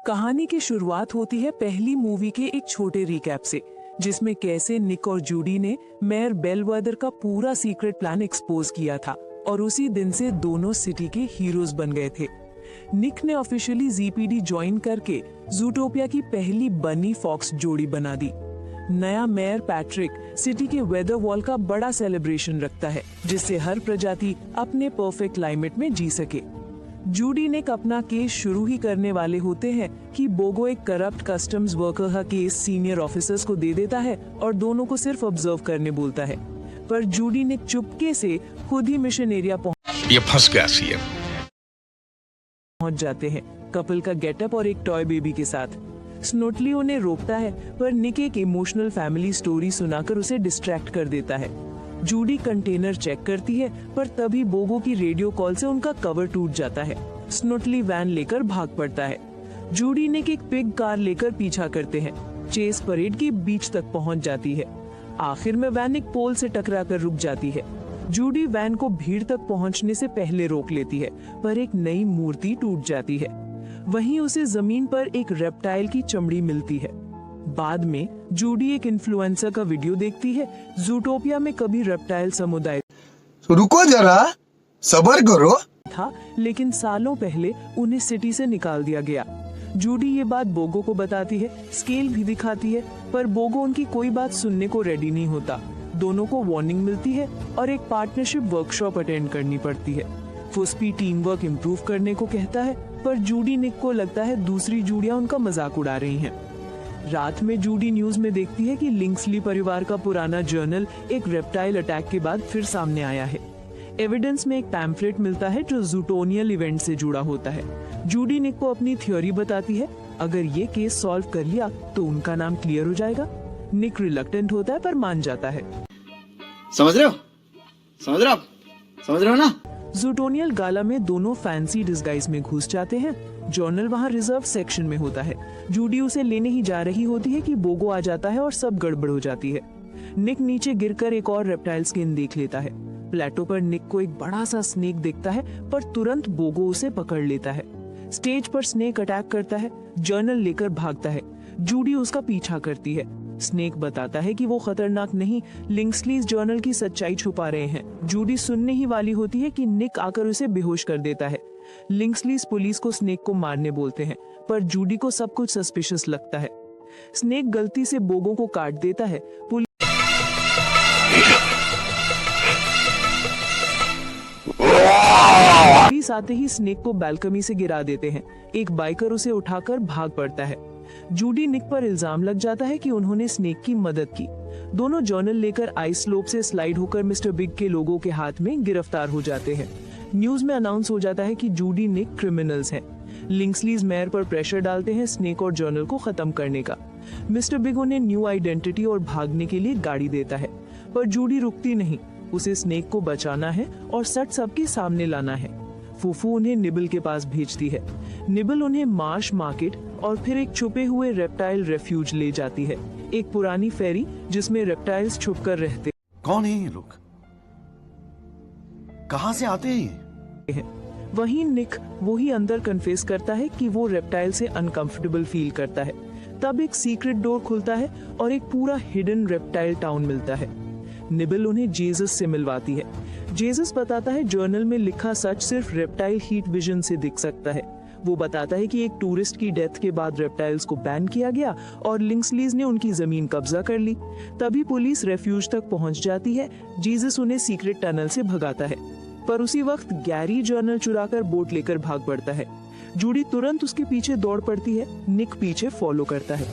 कहानी की शुरुआत होती है पहली मूवी के एक छोटे रिकैप से, जिसमें कैसे निक और जूडी ने मेयर बेलवेदर का पूरा सीक्रेट प्लान एक्सपोज किया था और उसी दिन से दोनों सिटी के हीरोज बन गए थे। निक ने ऑफिशियली जीपीडी ज्वाइन करके जूटोपिया की पहली बनी फॉक्स जोड़ी बना दी। नया मेयर पैट्रिक सिटी के वेदर वॉल का बड़ा सेलिब्रेशन रखता है, जिससे हर प्रजाति अपने परफेक्ट क्लाइमेट में जी सके। जूडी निक अपना केस शुरू ही करने वाले होते हैं कि बोगो एक करप्ट कस्टम्स वर्कर का केस सीनियर ऑफिसर्स को दे देता है और दोनों को सिर्फ ऑब्जर्व करने बोलता है, पर जूडी निक चुपके से खुद ही मिशन एरिया पहुंच जाते हैं, कपल का गेटअप और एक टॉय बेबी के साथ। स्नोटली उन्हें रोकता है, पर निक एक इमोशनल फैमिली स्टोरी सुनाकर उसे डिस्ट्रैक्ट कर देता है। जूडी कंटेनर चेक करती है, पर तभी बोगो की रेडियो कॉल से उनका कवर टूट जाता है। स्नोटली वैन लेकर भाग पड़ता है। जूडी निक एक पिग कार लेकर पीछा करते हैं। चेस परेड के बीच तक पहुंच जाती है। आखिर में वैन एक पोल से टकराकर रुक जाती है। जूडी वैन को भीड़ तक पहुंचने से पहले रोक लेती है, पर एक नई मूर्ति टूट जाती है। वहीं उसे जमीन पर एक रेप्टाइल की चमड़ी मिलती है। बाद में जूडी एक इन्फ्लुएंसर का वीडियो देखती है। जूटोपिया में कभी रेप्टाइल समुदाय रुको जरा, सब्र करो था, लेकिन सालों पहले उन्हें सिटी से निकाल दिया गया। जूडी ये बात बोगो को बताती है, स्केल भी दिखाती है, पर बोगो उनकी कोई बात सुनने को रेडी नहीं होता। दोनों को वार्निंग मिलती है और एक पार्टनरशिप वर्कशॉप अटेंड करनी पड़ती है। फुस्पी टीम वर्क इम्प्रूव करने को कहता है, पर जूडी निक को लगता है दूसरी जूड़ियां उनका मजाक उड़ा रही हैं। रात में जूडी न्यूज में देखती है कि लिंक्सली परिवार का पुराना जर्नल एक रेप्टाइल अटैक के बाद फिर सामने आया है। एविडेंस में एक पैम्फलेट मिलता है जो जूटोनियल इवेंट से जुड़ा होता है। जूडी निक को अपनी थ्योरी बताती है, अगर ये केस सॉल्व कर लिया तो उनका नाम क्लियर हो जाएगा। निक रिलक्टेंट होता है, पर मान जाता है। समझ रहे हो ना? जूटोनियल गाला में दोनों फैंसी डिस्गाइज में घुस जाते हैं। जर्नल वहाँ रिजर्व सेक्शन में होता है। जूडी उसे लेने ही जा रही होती है कि बोगो आ जाता है और सब गड़बड़ हो जाती है। निक नीचे गिरकर एक और रेप्टाइल स्किन देख लेता है। प्लेटो पर निक को एक बड़ा सा स्नेक दिखता है, पर तुरंत बोगो उसे पकड़ लेता है। स्टेज पर स्नेक अटैक करता है, जर्नल लेकर भागता है। जूडी उसका पीछा करती है। स्नेक बताता है कि वो खतरनाक नहीं, लिंक्सलीज जर्नल की सच्चाई छुपा रहे हैं। जूडी सुनने ही वाली होती है कि निक आकर उसे बेहोश कर देता है। लिंक्सलीज पुलिस को स्नेक को मारने बोलते हैं, पर जूडी को सब कुछ सस्पिशियस लगता है। स्नेक गलती से बोगो को काट देता है। पुलिस आते ही स्नेक को बालकनी से गिरा देते हैं। एक बाइकर उसे उठाकर भाग पड़ता है। जूडी निक पर इल्जाम लग जाता है कि उन्होंने स्नेक की मदद की। दोनों जर्नल लेकर आइस स्लोप से स्लाइड होकर मिस्टर बिग के लोगों के हाथ में गिरफ्तार हो जाते हैं। न्यूज में अनाउंस हो जाता है कि जूडी निक क्रिमिनल्स हैं। लिंक्सलीज मेयर पर प्रेशर डालते हैं स्नेक और जर्नल को खत्म करने का। मिस्टर बिग उन्हें न्यू आइडेंटिटी और भागने के लिए गाड़ी देता है, पर जूडी रुकती नहीं। उसे स्नेक को बचाना है और सच सबके सामने लाना है। फूफू उन्हें निबल के पास भेजती है। निबल उन्हें मार्श मार्केट और फिर एक छुपे हुए रेप्टाइल रेफ्यूज ले जाती है, एक पुरानी फेरी जिसमें रेप्टाइल्स छुपकर रहते। कौन है ये लोग? कहां से आते हैं? वहीं निक वही अंदर कन्फेस करता है कि वो रेप्टाइल से अनकंफर्टेबल फील करता है। तब एक सीक्रेट डोर खुलता है और एक पूरा हिडन रेप्टाइल टाउन मिलता है। निबल उन्हें जेसस से मिलवाती है। जेसस बताता है जर्नल में लिखा सच सिर्फ रेप्टाइल हीट विजन से दिख सकता है। वो बताता है कि एक टूरिस्ट की डेथ के बाद रेप्टाइल्स को बैन किया गया और लिंक्सलीज ने उनकी जमीन कब्जा कर ली। तभी पुलिस रेफ्यूज तक पहुंच जाती है। जेसस उन्हें सीक्रेट टनल से भगाता है, पर उसी वक्त गैरी जर्नल चुराकर बोट लेकर भाग पड़ता है। जूडी तुरंत उसके पीछे दौड़ पड़ती है। निक पीछे फॉलो करता है।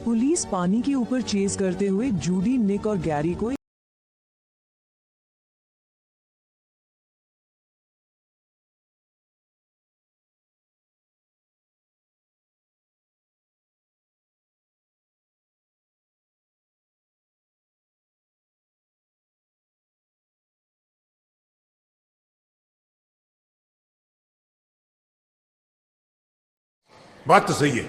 पुलिस पानी के ऊपर चेज करते हुए जूडी, निक और गैरी को बात तो सही है।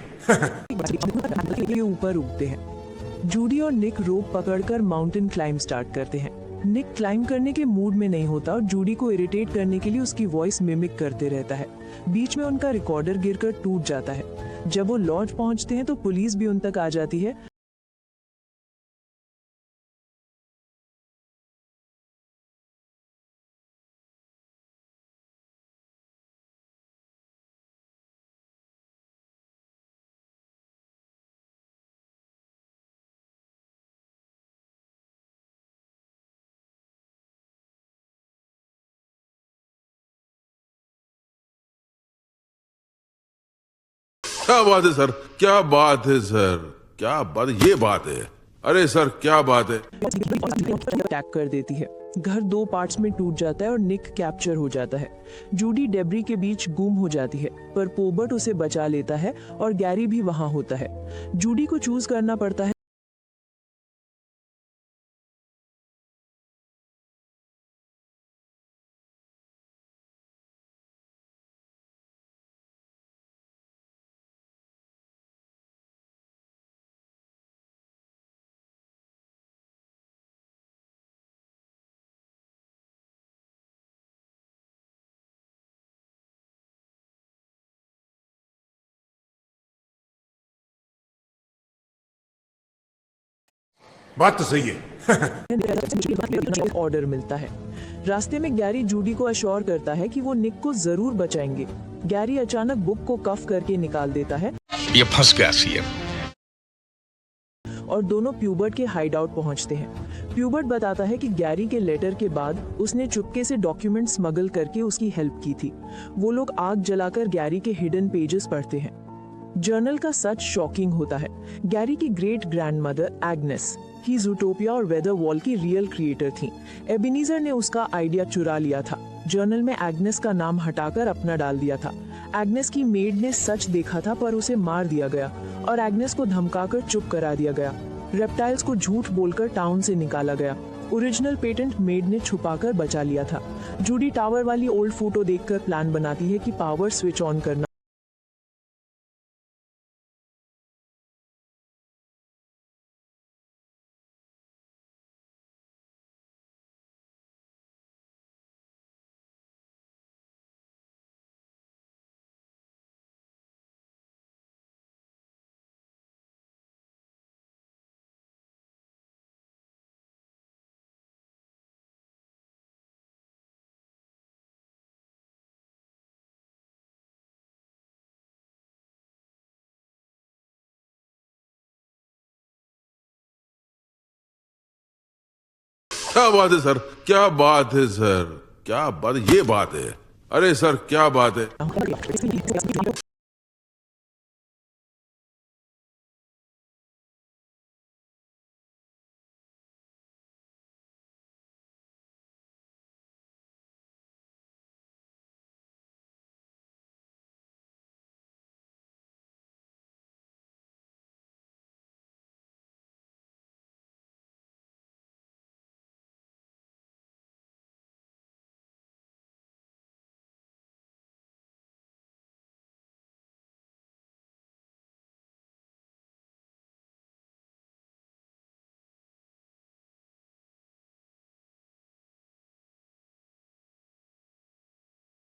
के ऊपर उगते हैं। जूडी और निक रोप पकड़कर माउंटेन क्लाइंब स्टार्ट करते हैं। निक क्लाइंब करने के मूड में नहीं होता और जूडी को इरिटेट करने के लिए उसकी वॉइस मिमिक करते रहता है। बीच में उनका रिकॉर्डर गिरकर टूट जाता है। जब वो लॉज पहुंचते हैं तो पुलिस भी उन तक आ जाती है। क्या बात है सर, क्या बात है सर, क्या बात है, ये बात है। अरे सर क्या बात है। अटैक कर देती है। घर 2 पार्ट्स में टूट जाता है और निक कैप्चर हो जाता है। जूडी डेब्री के बीच गुम हो जाती है, पर पोबर्ट उसे बचा लेता है और गैरी भी वहां होता है। जूडी को चूज करना पड़ता है। बात तो सही है। ऑर्डर मिलता है। रास्ते में गैरी जूडी को अश्योर करता है कि वो निक को जरूर बचाएंगे। गैरी अचानक बुक को कफ करके निकाल देता है ये फंस गया सीएम। और दोनों प्यूबर्ट के हाइडआउट पहुंचते हैं। प्यूबर्ट बताता है कि गैरी के लेटर के बाद उसने चुपके से डॉक्यूमेंट स्मगल करके उसकी हेल्प की थी। वो लोग आग जलाकर गैरी के हिडन पेजेस पढ़ते हैं। जर्नल का सच शॉकिंग होता है। गैरी की ग्रेट ग्रैंडमदर एग्नेस ही ज़ूटोपिया और वेदर वॉल की रियल क्रिएटर थी। एबेनीजर ने उसका आइडिया चुरा लिया था। जर्नल में एग्नेस का नाम हटाकर अपना डाल दिया था। एग्नेस की मेड ने सच देखा था पर उसे मार दिया गया और एग्नेस को धमकाकर चुप करा दिया गया। रेप्टाइल्स को झूठ बोलकर टाउन से निकाला गया। ओरिजिनल पेटेंट मेड ने छुपाकर बचा लिया था। जूडी टावर वाली ओल्ड फोटो देखकर प्लान बनाती है कि पावर स्विच ऑन करना। क्या बात है सर, क्या बात है सर, क्या बात है, ये बात है। अरे सर क्या बात है।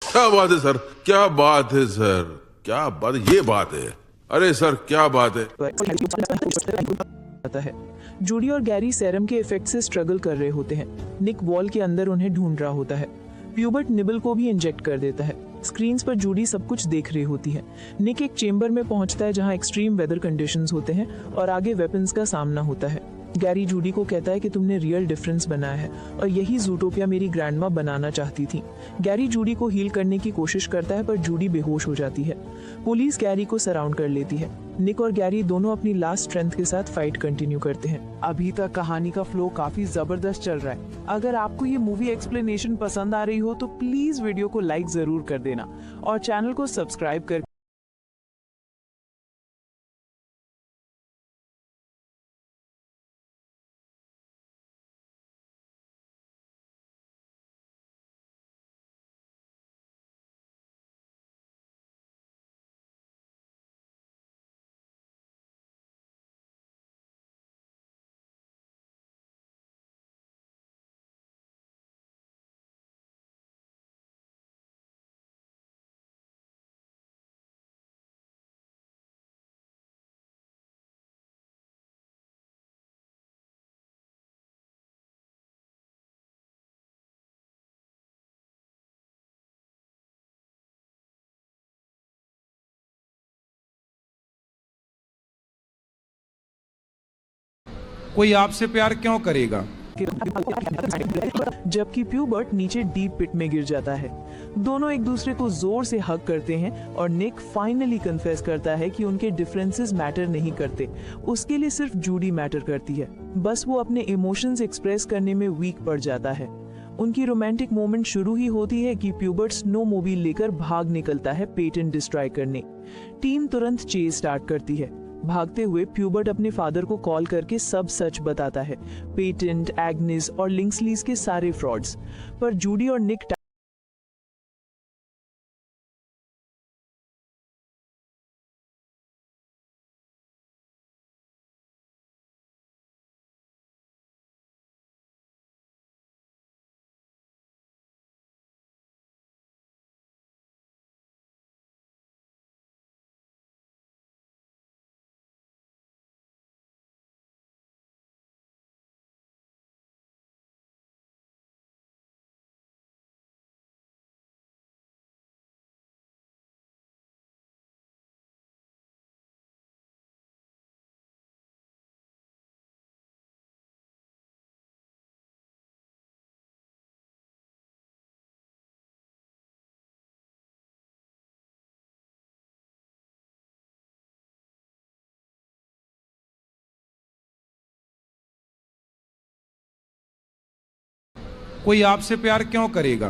क्या बात है सर, क्या बात है सर, क्या बात है, ये बात है। अरे सर क्या बात है। आता है। जूडी और गैरी सेरम के इफेक्ट से स्ट्रगल कर रहे होते हैं। निक वॉल के अंदर उन्हें ढूंढ रहा होता है। प्यूबर्ट निबल को भी इंजेक्ट कर देता है। स्क्रीन्स पर जूडी सब कुछ देख रही होती है। निक एक चेंबर में पहुंचता है जहां एक्सट्रीम वेदर कंडीशंस होते हैं और आगे वेपन्स का सामना होता है। गैरी जूडी को कहता है कि तुमने रियल डिफरेंस बनाया है और यही ज़ूटोपिया मेरी ग्रैंडमा बनाना चाहती थी। गैरी जूडी को हील करने की कोशिश करता है पर जूडी बेहोश हो जाती है। पुलिस गैरी को सराउंड कर लेती है। निक और गैरी दोनों अपनी लास्ट स्ट्रेंथ के साथ फाइट कंटिन्यू करते हैं। अभी तक कहानी का फ्लो काफी जबरदस्त चल रहा है। अगर आपको ये मूवी एक्सप्लेनेशन पसंद आ रही हो तो प्लीज वीडियो को लाइक जरूर कर देना और चैनल को सब्सक्राइब कर कोई आपसे प्यार क्यों करेगा? जबकि प्यूबर्ट नीचे डीप पिट में गिर जाता है। दोनों एक दूसरे को जोर से हग करते हैं और निक फाइनली कन्फेस करता है कि उनके डिफरेंसेस मैटर नहीं करते, उसके लिए सिर्फ जूडी मैटर करती है। बस वो अपने इमोशंस एक्सप्रेस करने में वीक पड़ जाता है। उनकी रोमांटिक मोमेंट शुरू ही होती है कि प्यूबर्ट स्नोमोबाइल लेकर भाग निकलता है पेटेंट डिस्ट्रॉय करने। टीम तुरंत चेज स्टार्ट करती है। भागते हुए प्यूबर्ट अपने फादर को कॉल करके सब सच बताता है, पेटेंट, एग्निस और लिंक्सलीज के सारे फ्रॉड्स। पर जूडी और निक कोई आपसे प्यार क्यों करेगा?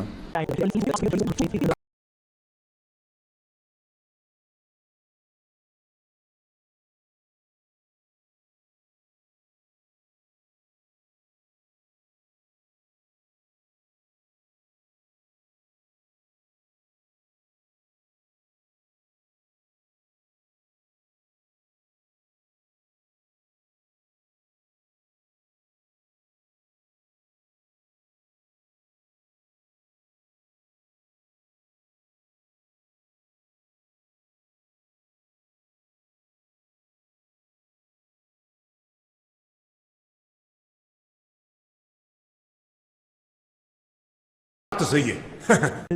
तो सही है।